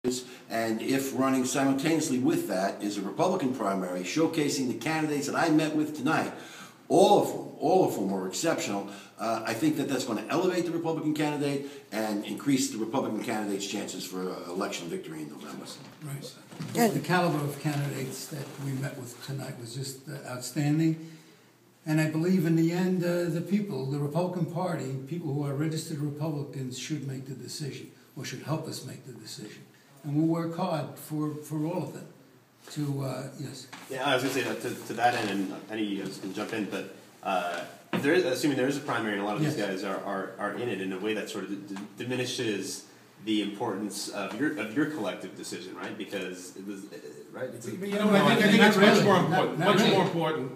And if running simultaneously with that is a Republican primary showcasing the candidates that I met with tonight, all of whom were exceptional, I think that that's going to elevate the Republican candidate and increase the Republican candidate's chances for election victory in November. Right. Yeah. The caliber of candidates that we met with tonight was just outstanding. And I believe in the end, the people, the Republican Party, people who are registered Republicans should make the decision, or should help us make the decision. And we'll work hard for all of them to, yes. Yeah, I was going to say that to that end, and any of you guys can jump in, but if there is, assuming there is a primary and a lot of these guys are in it in a way that sort of diminishes the importance of your collective decision, right? Because it was, right? I think it's much more important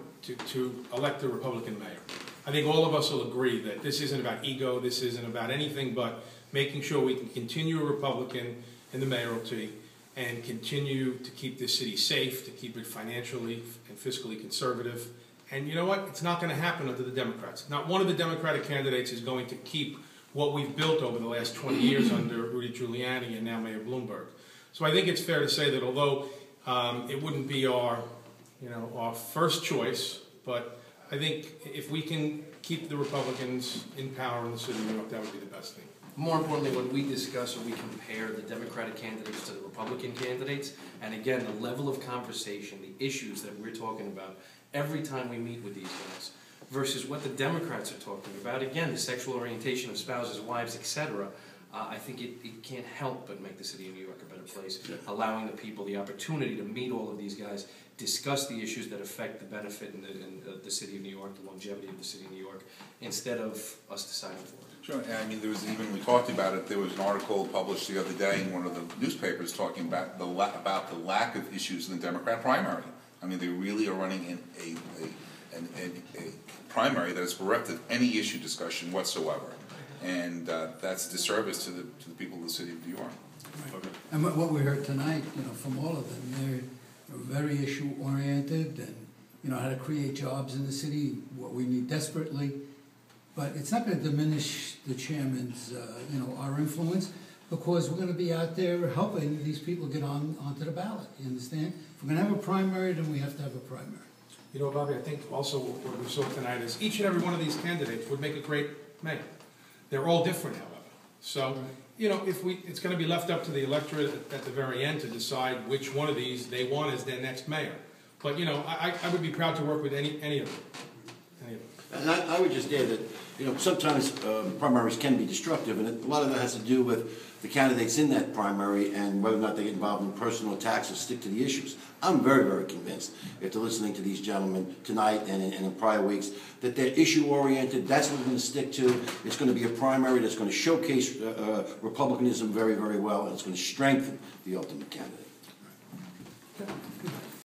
to elect a Republican mayor. I think all of us will agree that this isn't about ego, this isn't about anything but making sure we can continue a Republican in the mayoralty and continue to keep this city safe, to keep it financially and fiscally conservative. And you know what? It's not going to happen under the Democrats. Not one of the Democratic candidates is going to keep what we've built over the last 20 years under Rudy Giuliani and now Mayor Bloomberg. So I think it's fair to say that although it wouldn't be our first choice, but I think if we can keep the Republicans in power in the city of New York, that would be the best thing. More importantly, when we discuss or we compare the Democratic candidates to the Republican candidates, and again, the level of conversation, the issues that we're talking about every time we meet with these guys, versus what the Democrats are talking about, again, the sexual orientation of spouses, wives, etc., I think it can't help but make the city of New York a better place, allowing the people the opportunity to meet all of these guys, discuss the issues that affect the benefit in the city of New York, the longevity of the city of New York, instead of us deciding for it. Sure. I mean, there was even, we talked about it, there was an article published the other day in one of the newspapers talking about the lack of issues in the Democrat primary. I mean, they really are running in a primary that is bereft of any issue discussion whatsoever. And that's a disservice to the people of the city of New York. Right. Okay. And what we heard tonight, from all of them, they're very issue-oriented and, how to create jobs in the city, what we need desperately. But it's not going to diminish the chairman's, our influence, because we're going to be out there helping these people get onto the ballot. You understand? If we're going to have a primary, then we have to have a primary. You know, Bobby, I think also what we saw tonight is each and every one of these candidates would make a great mayor. They're all different, however. So, it's going to be left up to the electorate at the very end to decide which one of these they want as their next mayor. But, I would be proud to work with any of them. And I would just add that, sometimes primaries can be destructive, and a lot of that has to do with the candidates in that primary and whether or not they get involved in personal attacks or stick to the issues. I'm very, very convinced, after listening to these gentlemen tonight and in prior weeks, that they're issue-oriented. That's what we're going to stick to. It's going to be a primary that's going to showcase Republicanism very, very well, and it's going to strengthen the ultimate candidate. Right.